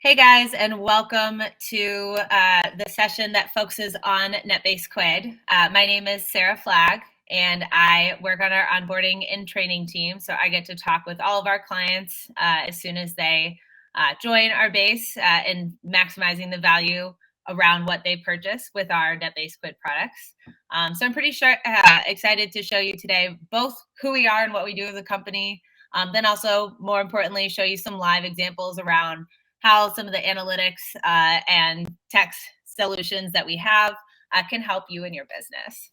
Hey guys, and welcome to the session that focuses on NetBase Quid. My name is Sarah Flagg, and I work on our onboarding and training team. So I get to talk with all of our clients as soon as they join our base in maximizing the value around what they purchase with our NetBase Quid products. So I'm pretty excited to show you today both who we are and what we do as a company, then also, more importantly, show you some live examples around how some of the analytics and tech solutions that we have can help you in your business.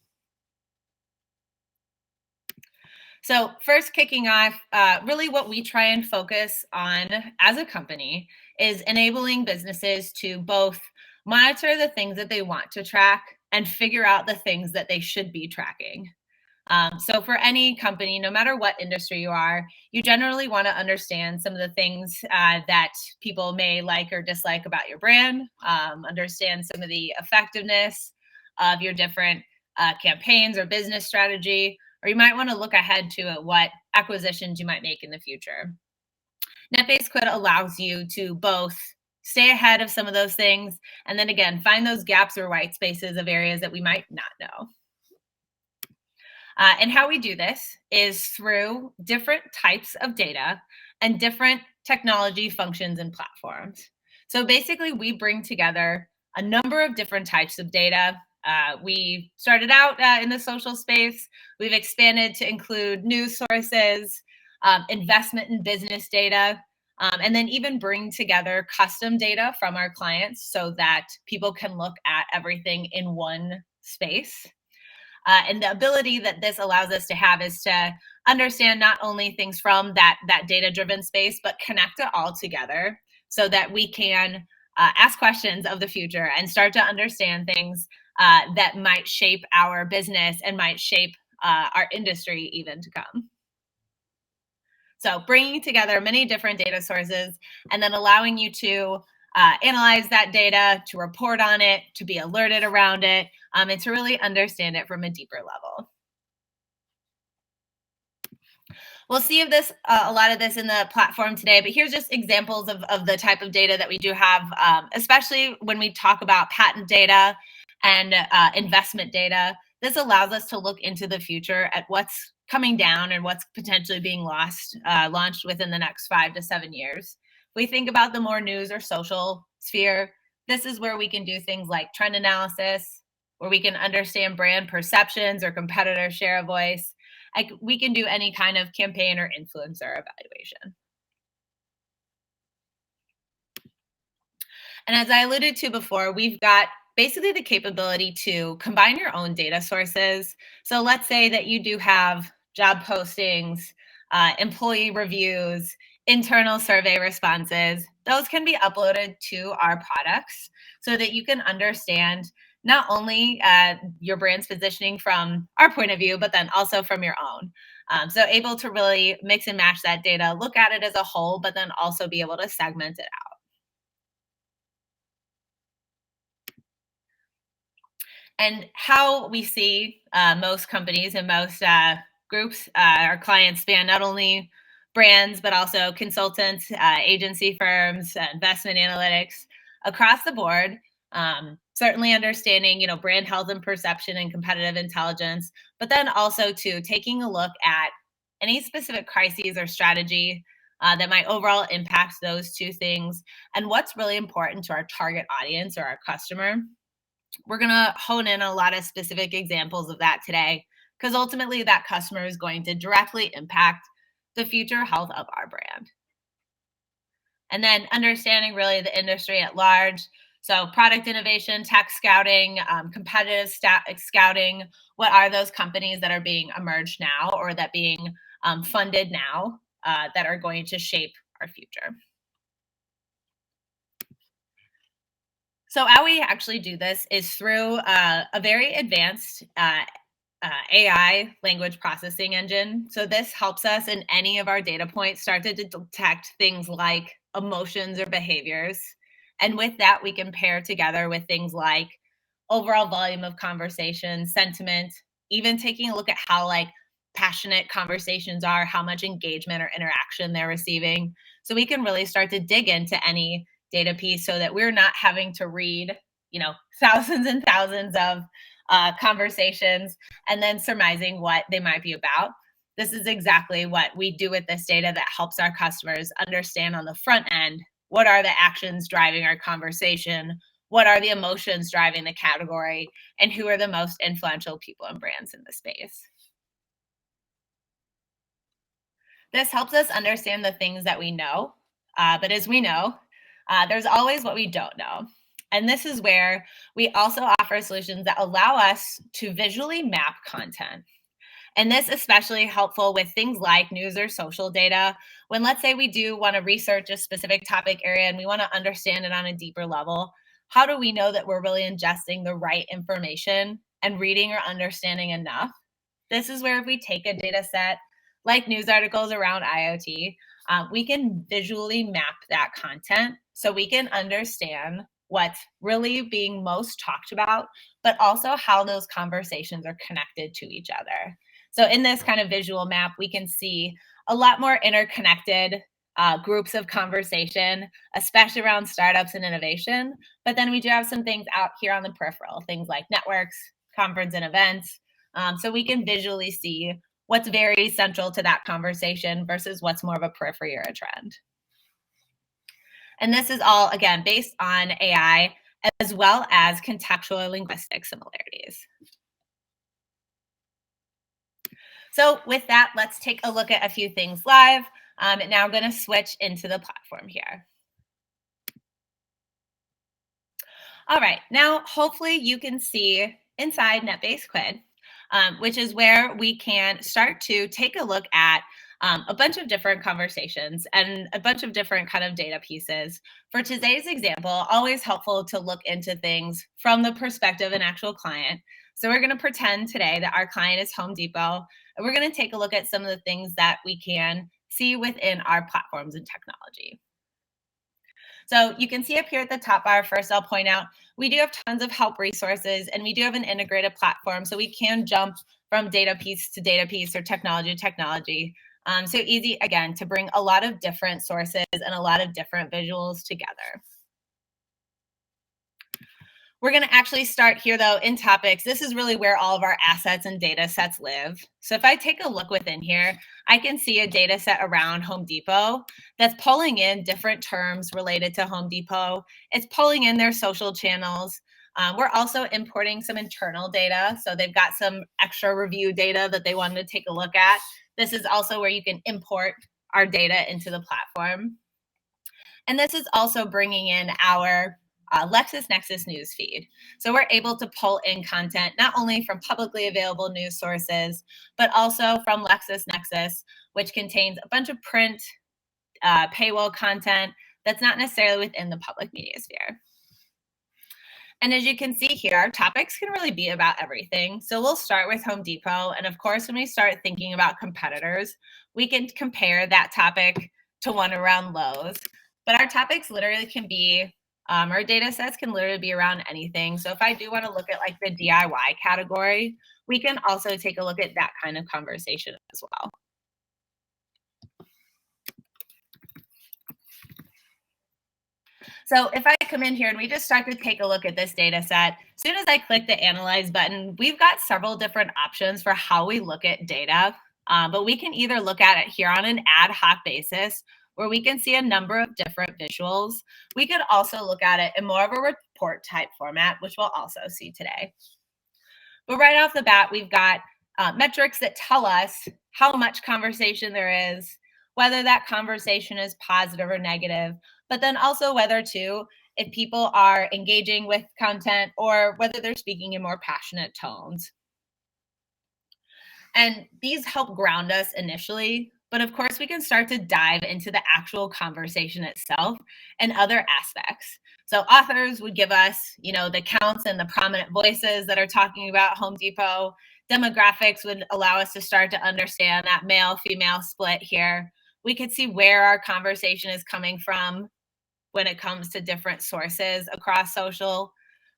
So first, kicking off, really what we try and focus on as a company is enabling businesses to both monitor the things that they want to track and figure out the things that they should be tracking. So for any company, no matter what industry you are, you generally want to understand some of the things that people may like or dislike about your brand, understand some of the effectiveness of your different campaigns or business strategy, or you might want to look ahead to what acquisitions you might make in the future. NetBase Quid allows you to both stay ahead of some of those things, and then again, find those gaps or white spaces of areas that we might not know. And how we do this is through different types of data and different technology functions and platforms. So basically, we bring together a number of different types of data. We started out in the social space. We've expanded to include news sources, investment and business data, and then even bring together custom data from our clients so that people can look at everything in one space. And the ability that this allows us to have is to understand not only things from that data-driven space, but connect it all together so that we can ask questions of the future and start to understand things that might shape our business and might shape our industry even to come. So bringing together many different data sources and then allowing you to analyze that data, to report on it, to be alerted around it, and to really understand it from a deeper level. We'll see if this a lot of this in the platform today, but here's just examples of the type of data that we do have, especially when we talk about patent data and investment data. This allows us to look into the future at what's coming down and what's potentially being launched within the next 5 to 7 years. We think about the more news or social sphere. This is where we can do things like trend analysis, where we can understand brand perceptions or competitor share of voice. We can do any kind of campaign or influencer evaluation. And as I alluded to before, we've got basically the capability to combine your own data sources. So let's say that you do have job postings, employee reviews, internal survey responses. Those can be uploaded to our products so that you can understand not only your brand's positioning from our point of view, but then also from your own. So able to really mix and match that data, look at it as a whole, but then also be able to segment it out. And how we see most companies and most groups, our clients span not only brands, but also consultants, agency firms, investment analytics across the board. Certainly understanding, brand health and perception and competitive intelligence, but then also to taking a look at any specific crises or strategy that might overall impact those two things and what's really important to our target audience or our customer. We're going to hone in a lot of specific examples of that today because ultimately that customer is going to directly impact the future health of our brand. And then understanding really the industry at large. So product innovation, tech scouting, competitive scouting. What are those companies that are being emerged now or that being funded now that are going to shape our future? So how we actually do this is through a very advanced AI language processing engine. So this helps us in any of our data points start to detect things like emotions or behaviors. And with that, we can pair together with things like overall volume of conversation, sentiment, even taking a look at how passionate conversations are, how much engagement or interaction they're receiving. So we can really start to dig into any data piece so that we're not having to read, thousands and thousands of conversations and then surmising what they might be about. This is exactly what we do with this data that helps our customers understand on the front end what are the actions driving our conversation, what are the emotions driving the category, and who are the most influential people and brands in the space. This helps us understand the things that we know, but as we know, there's always what we don't know. And this is where we also offer solutions that allow us to visually map content. And this especially helpful with things like news or social data. When let's say we do want to research a specific topic area and we want to understand it on a deeper level, how do we know that we're really ingesting the right information and reading or understanding enough? This is where if we take a data set like news articles around IoT, we can visually map that content so we can understand what's really being most talked about, but also how those conversations are connected to each other. So in this kind of visual map, we can see a lot more interconnected groups of conversation, especially around startups and innovation. But then we do have some things out here on the peripheral, things like networks, conference and events. So we can visually see what's very central to that conversation versus what's more of a periphery or a trend. And this is all, again, based on AI as well as contextual and linguistic similarities. So with that, let's take a look at a few things live. Now I'm going to switch into the platform here. All right, now hopefully you can see inside NetBase Quid, which is where we can start to take a look at a bunch of different conversations and a bunch of different kind of data pieces. For today's example, always helpful to look into things from the perspective of an actual client. So we're going to pretend today that our client is Home Depot, and we're going to take a look at some of the things that we can see within our platforms and technology. So you can see up here at the top bar, first I'll point out, we do have tons of help resources and we do have an integrated platform. So we can jump from data piece to data piece or technology to technology. So easy, again, to bring a lot of different sources and a lot of different visuals together. We're going to actually start here, though, in topics. This is really where all of our assets and data sets live. So if I take a look within here, I can see a data set around Home Depot that's pulling in different terms related to Home Depot. It's pulling in their social channels. We're also importing some internal data. So they've got some extra review data that they wanted to take a look at. This is also where you can import our data into the platform. And this is also bringing in our LexisNexis news feed. So we're able to pull in content not only from publicly available news sources, but also from LexisNexis, which contains a bunch of print paywall content that's not necessarily within the public media sphere. And as you can see here, our topics can really be about everything. So we'll start with Home Depot. And of course, when we start thinking about competitors, we can compare that topic to one around Lowe's. But our topics literally can be, our data sets can literally be around anything. So if I do want to look at like the DIY category, we can also take a look at that kind of conversation as well. So if I come in here and we just start to take a look at this data set, as soon as I click the Analyze button, we've got several different options for how we look at data. But we can either look at it here on an ad hoc basis, where we can see a number of different visuals. We could also look at it in more of a report type format, which we'll also see today. But right off the bat, we've got metrics that tell us how much conversation there is, whether that conversation is positive or negative, but then also whether if people are engaging with content or whether they're speaking in more passionate tones. And these help ground us initially, but of course we can start to dive into the actual conversation itself and other aspects. So authors would give us, the counts and the prominent voices that are talking about Home Depot. Demographics would allow us to start to understand that male-female split here. We could see where our conversation is coming from when it comes to different sources across social.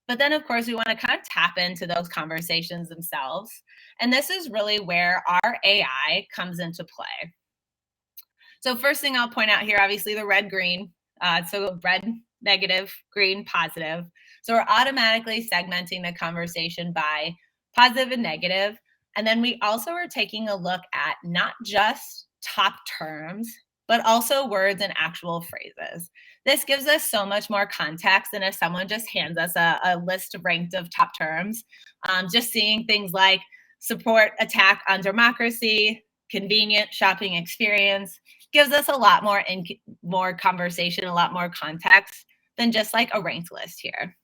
But then, of course, we want to kind of tap into those conversations themselves. And this is really where our AI comes into play. So first thing I'll point out here, obviously the red-green. So red negative, green, positive. So we're automatically segmenting the conversation by positive and negative. And then we also are taking a look at not just top terms, but also words and actual phrases. This gives us so much more context than if someone just hands us a list ranked of top terms. Just seeing things like support attack on democracy, convenient shopping experience gives us a lot more conversation, a lot more context than just like a ranked list here.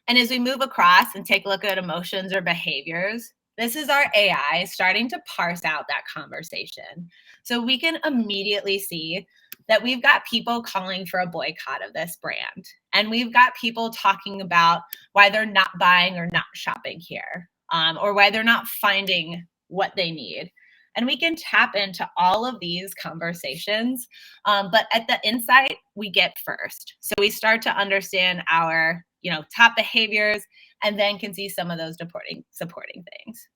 And as we move across and take a look at emotions or behaviors, this is our AI starting to parse out that conversation. So we can immediately see that we've got people calling for a boycott of this brand. And we've got people talking about why they're not buying or not shopping here, or why they're not finding what they need. And we can tap into all of these conversations. But at the insight, we get first. So we start to understand our top behaviors, and then can see some of those supporting things.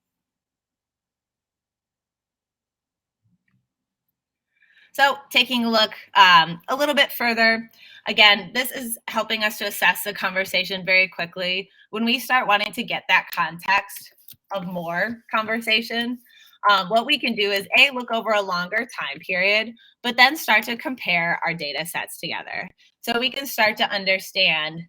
So taking a look a little bit further, again, this is helping us to assess the conversation very quickly. When we start wanting to get that context of more conversation, what we can do is look over a longer time period, but then start to compare our data sets together. So we can start to understand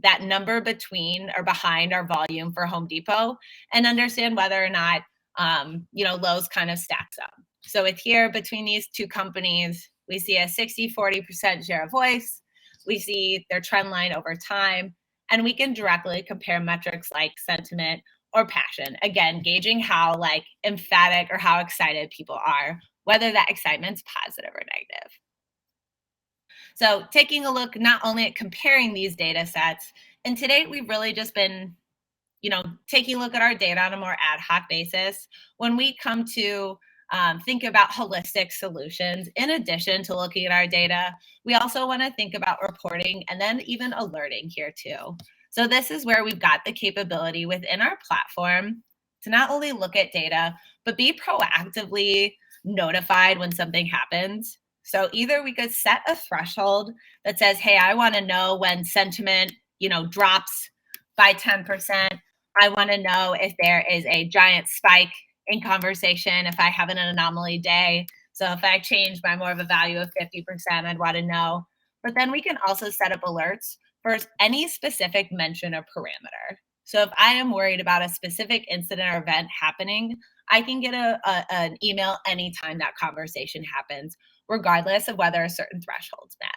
that number between or behind our volume for Home Depot and understand whether or not Lowe's kind of stacks up. So with here, between these two companies, we see a 60-40% share of voice. We see their trend line over time, and we can directly compare metrics like sentiment or passion. Again, gauging how like emphatic or how excited people are, whether that excitement's positive or negative. So taking a look not only at comparing these data sets, and to date, we've really just been, taking a look at our data on a more ad hoc basis. When we come to think about holistic solutions, in addition to looking at our data, we also want to think about reporting and then even alerting here too. So this is where we've got the capability within our platform to not only look at data, but be proactively notified when something happens. So either we could set a threshold that says, hey, I want to know when sentiment, drops by 10%. I want to know if there is a giant spike in conversation, if I have an anomaly day. So if I change by more of a value of 50%, I'd want to know. But then we can also set up alerts for any specific mention or parameter. So if I am worried about a specific incident or event happening, I can get an email anytime that conversation happens, regardless of whether a certain threshold's met.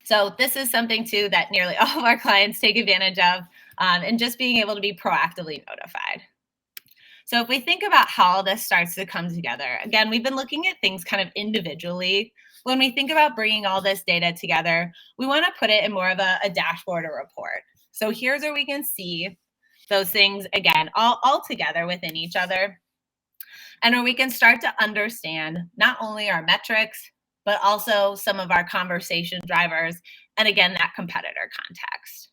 So this is something too that nearly all of our clients take advantage of, and just being able to be proactively notified. So if we think about how this starts to come together, again, we've been looking at things kind of individually. When we think about bringing all this data together, we want to put it in more of a dashboard or report. So here's where we can see those things, again, all together within each other. And where we can start to understand not only our metrics, but also some of our conversation drivers, and again, that competitor context.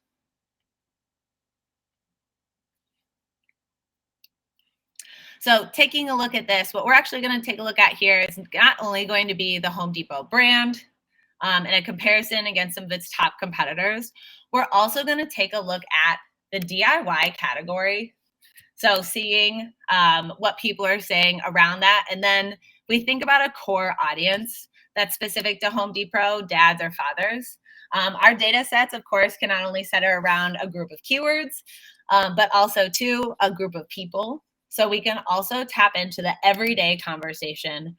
So taking a look at this, what we're actually going to take a look at here is not only going to be the Home Depot brand and a comparison against some of its top competitors, we're also going to take a look at the DIY category. So seeing what people are saying around that. And then we think about a core audience that's specific to Home Depot, dads or fathers. Our data sets, of course, can not only center around a group of keywords, but also to a group of people. So we can also tap into the everyday conversation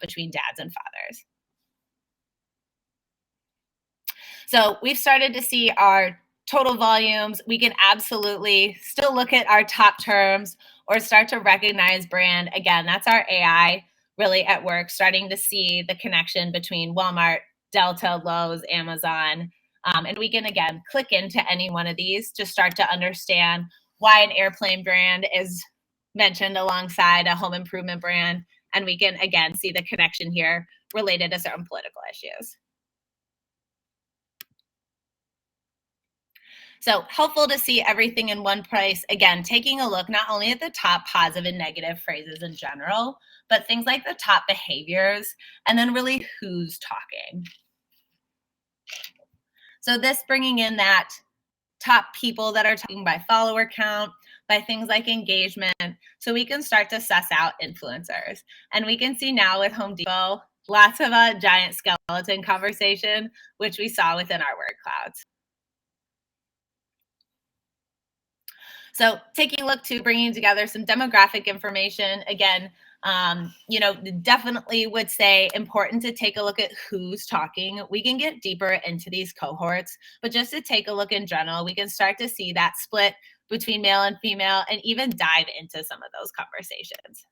between dads and fathers. So we've started to see our total volumes. We can absolutely still look at our top terms or start to recognize brand. Again, that's our AI really at work, starting to see the connection between Walmart, Delta, Lowe's, Amazon. And we can, again, click into any one of these to start to understand why an airplane brand is mentioned alongside a home improvement brand. And we can, again, see the connection here related to certain political issues. So helpful to see everything in one place. Again, taking a look not only at the top positive and negative phrases in general, but things like the top behaviors, and then really who's talking. So this bringing in that top people that are talking by follower count, by things like engagement, so we can start to suss out influencers. And we can see now with Home Depot, lots of a giant skeleton conversation, which we saw within our word clouds. So taking a look to bringing together some demographic information, again, definitely would say important to take a look at who's talking. We can get deeper into these cohorts, but just to take a look in general, we can start to see that split between male and female and even dive into some of those conversations.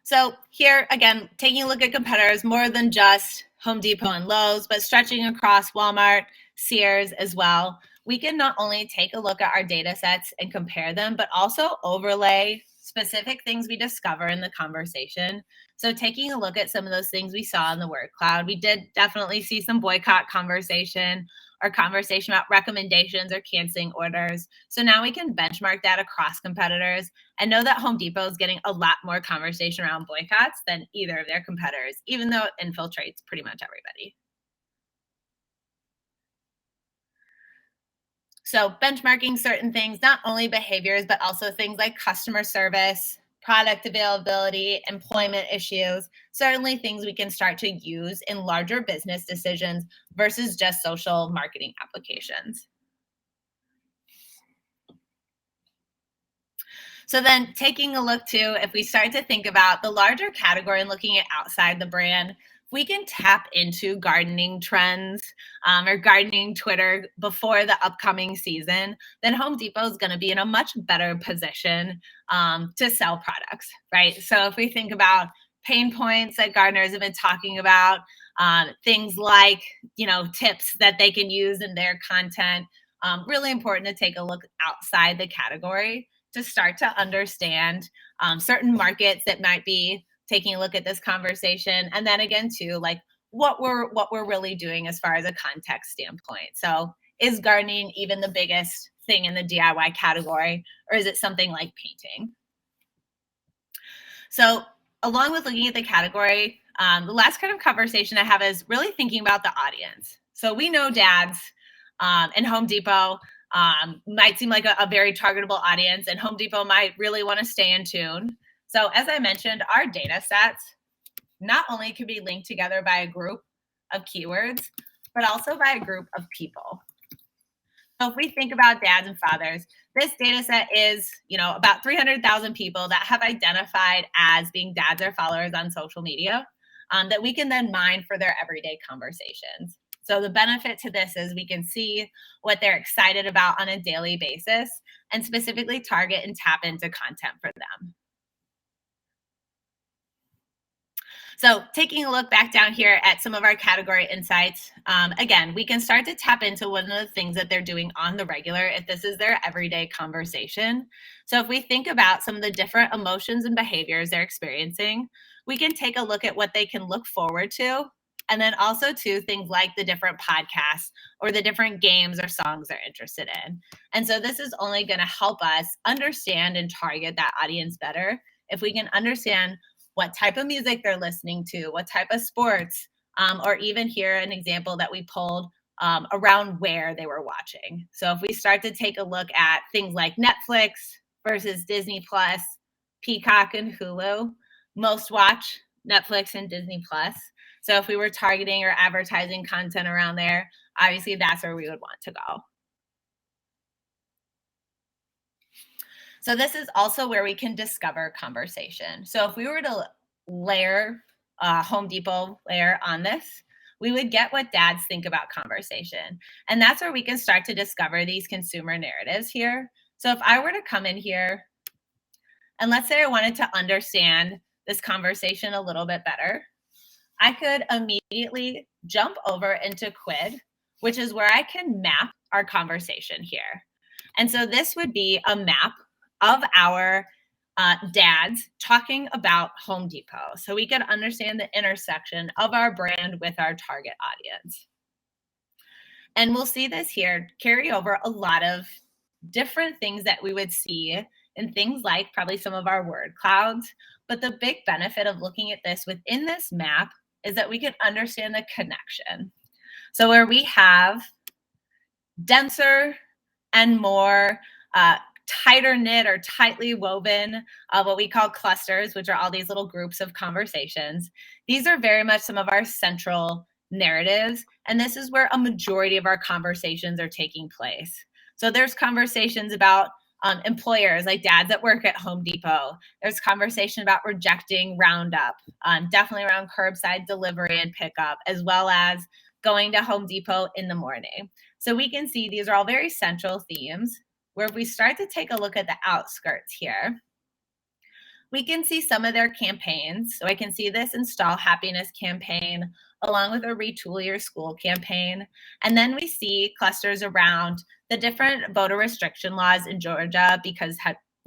So here, again, taking a look at competitors more than just Home Depot and Lowe's, but stretching across Walmart, Sears as well. We can not only take a look at our data sets and compare them, but also overlay specific things we discover in the conversation. So taking a look at some of those things we saw in the word cloud, we did definitely see some boycott conversation or conversation about recommendations or canceling orders. So now we can benchmark that across competitors and know that Home Depot is getting a lot more conversation around boycotts than either of their competitors, even though it infiltrates pretty much everybody. So benchmarking certain things, not only behaviors, but also things like customer service, product availability, employment issues, certainly things we can start to use in larger business decisions versus just social marketing applications. So then taking a look too, if we start to think about the larger category and looking at outside the brand, we can tap into gardening trends or gardening Twitter before the upcoming season, then Home Depot is going to be in a much better position to sell products, right? So if we think about pain points that gardeners have been talking about, things like, tips that they can use in their content, really important to take a look outside the category to start to understand certain markets that might be taking a look at this conversation, and then again too, like what we're really doing as far as a context standpoint. So is gardening even the biggest thing in the DIY category, or is it something like painting? So along with looking at the category, the last kind of conversation I have is really thinking about the audience. So we know dads and Home Depot might seem like a very targetable audience, and Home Depot might really want to stay in tune. So as I mentioned, our data sets not only can be linked together by a group of keywords, but also by a group of people. So if we think about dads and fathers, this data set is, about 300,000 people that have identified as being dads or followers on social media that we can then mine for their everyday conversations. So the benefit to this is we can see what they're excited about on a daily basis and specifically target and tap into content for them. So taking a look back down here at some of our category insights, again, we can start to tap into one of the things that they're doing on the regular if this is their everyday conversation. So if we think about some of the different emotions and behaviors they're experiencing, we can take a look at what they can look forward to. And then also to things like the different podcasts or the different games or songs they're interested in. And so this is only going to help us understand and target that audience better if we can understand what type of music they're listening to, what type of sports, or even here an example that we pulled around where they were watching. So if we start to take a look at things like Netflix versus Disney Plus, Peacock and Hulu, most watch Netflix and Disney Plus. So if we were targeting or advertising content around there, obviously that's where we would want to go. So this is also where we can discover conversation. So if we were to layer Home Depot layer on this, we would get what dads think about conversation. And that's where we can start to discover these consumer narratives here. So if I were to come in here, and let's say I wanted to understand this conversation a little bit better, I could immediately jump over into Quid, which is where I can map our conversation here. And so this would be a map of our dads talking about Home Depot. So we could understand the intersection of our brand with our target audience. And we'll see this here carry over a lot of different things that we would see in things like probably some of our word clouds. But the big benefit of looking at this within this map is that we can understand the connection. So where we have denser and more tighter knit or tightly woven, what we call clusters, which are all these little groups of conversations. These are very much some of our central narratives, and this is where a majority of our conversations are taking place. So there's conversations about employers, like dads at work at Home Depot. There's conversation about rejecting Roundup, definitely around curbside delivery and pickup, as well as going to Home Depot in the morning. So we can see these are all very central themes, where if we start to take a look at the outskirts here, we can see some of their campaigns. So I can see this Install Happiness campaign along with a Retool Your School campaign. And then we see clusters around the different voter restriction laws in Georgia because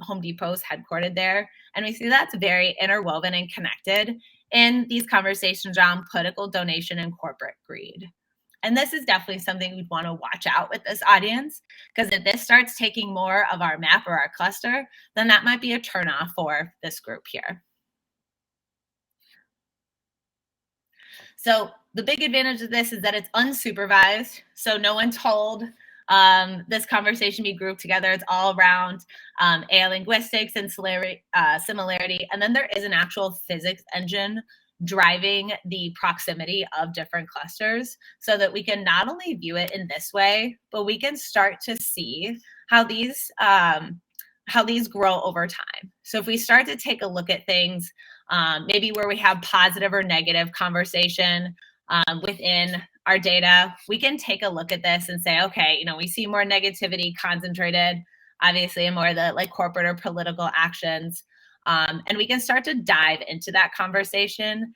Home Depot's headquartered there. And we see that's very interwoven and connected in these conversations around political donation and corporate greed. And this is definitely something we'd want to watch out with this audience, because if this starts taking more of our map or our cluster, then that might be a turnoff for this group here. So the big advantage of this is that it's unsupervised. So no one told this conversation be grouped together. It's all around AI linguistics and similarity. And then there is an actual physics engine driving the proximity of different clusters so that we can not only view it in this way, but we can start to see how these grow over time. So if we start to take a look at things, maybe where we have positive or negative conversation within our data, we can take a look at this and say, okay, we see more negativity concentrated, obviously, in more of the like corporate or political actions. And we can start to dive into that conversation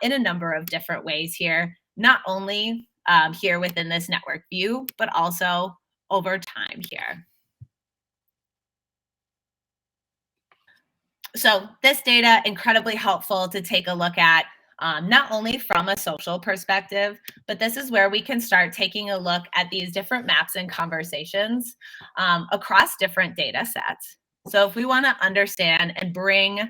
in a number of different ways here, not only here within this network view, but also over time here. So this data, incredibly helpful to take a look at, not only from a social perspective, but this is where we can start taking a look at these different maps and conversations across different data sets. So if we want to understand and bring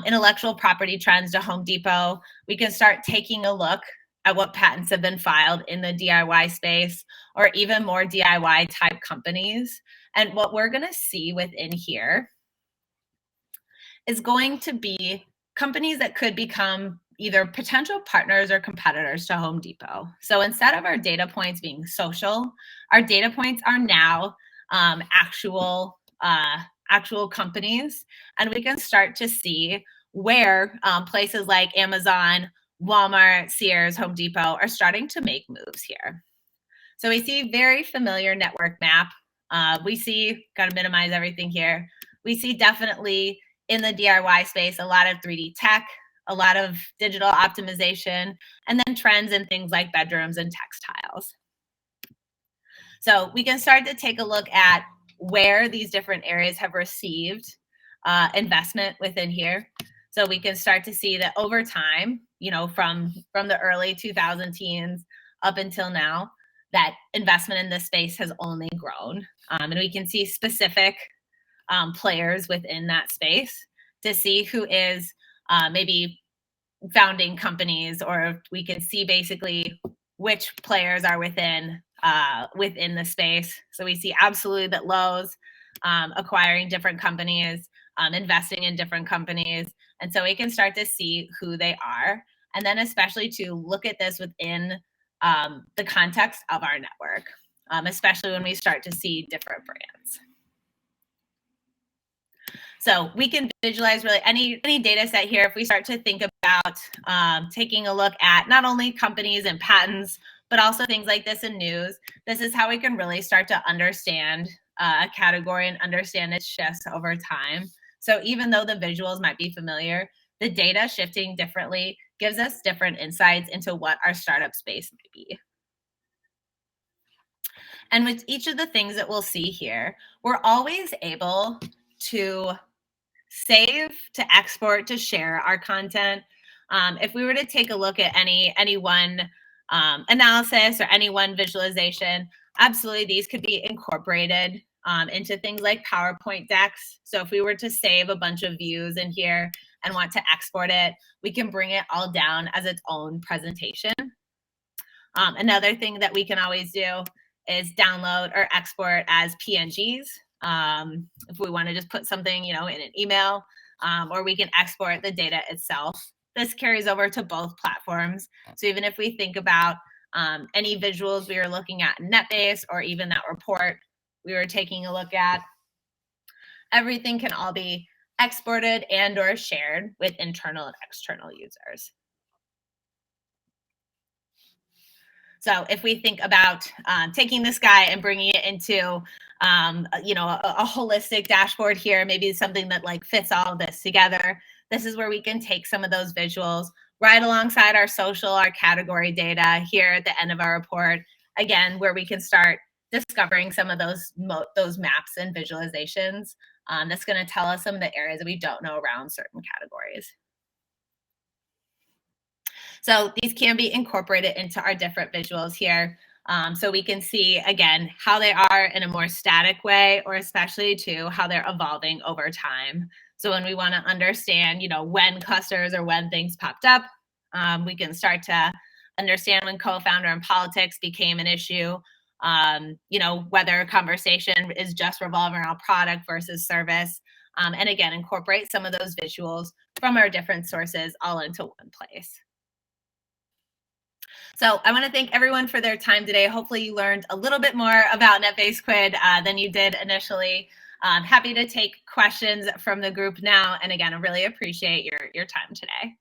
intellectual property trends to Home Depot, we can start taking a look at what patents have been filed in the DIY space or even more DIY type companies. And what we're going to see within here is going to be companies that could become either potential partners or competitors to Home Depot. So instead of our data points being social, our data points are now actual companies, and we can start to see where places like Amazon, Walmart, Sears, Home Depot are starting to make moves here. So we see very familiar network map. We see, got to minimize everything here. We see definitely in the DIY space, a lot of 3D tech, a lot of digital optimization, and then trends in things like bedrooms and textiles. So we can start to take a look at where these different areas have received investment within here. So we can start to see that over time, from the early 2000 teens up until now, that investment in this space has only grown. And we can see specific players within that space to see who is maybe founding companies, or we can see basically which players are within the space. So we see absolutely that Lowe's acquiring different companies, investing in different companies. And so we can start to see who they are. And then especially to look at this within the context of our network, especially when we start to see different brands. So we can visualize really any data set here. If we start to think about taking a look at not only companies and patents, but also things like this in news, this is how we can really start to understand a category and understand its shifts over time. So even though the visuals might be familiar, the data shifting differently gives us different insights into what our startup space might be. And with each of the things that we'll see here, we're always able to save, to export, to share our content. If we were to take a look at any one analysis or any one visualization, absolutely these could be incorporated into things like PowerPoint decks. So if we were to save a bunch of views in here and want to export it, we can bring it all down as its own presentation. Another thing that we can always do is download or export as PNGs. If we want to just put something, in an email, or we can export the data itself. This carries over to both platforms. So even if we think about any visuals we were looking at in NetBase, or even that report we were taking a look at, everything can all be exported and or shared with internal and external users. So if we think about taking this guy and bringing it into, a holistic dashboard here, maybe something that like fits all of this together, this is where we can take some of those visuals right alongside our social, our category data here at the end of our report, again, where we can start discovering some of those maps and visualizations. That's going to tell us some of the areas that we don't know around certain categories. So these can be incorporated into our different visuals here. So we can see, again, how they are in a more static way, or especially too, how they're evolving over time. So when we want to understand, when clusters or when things popped up, we can start to understand when co-founder and politics became an issue, whether a conversation is just revolving around product versus service. And again, incorporate some of those visuals from our different sources all into one place. So I want to thank everyone for their time today. Hopefully you learned a little bit more about NetBase Quid than you did initially. Happy to take questions from the group now. And again, I really appreciate your time today.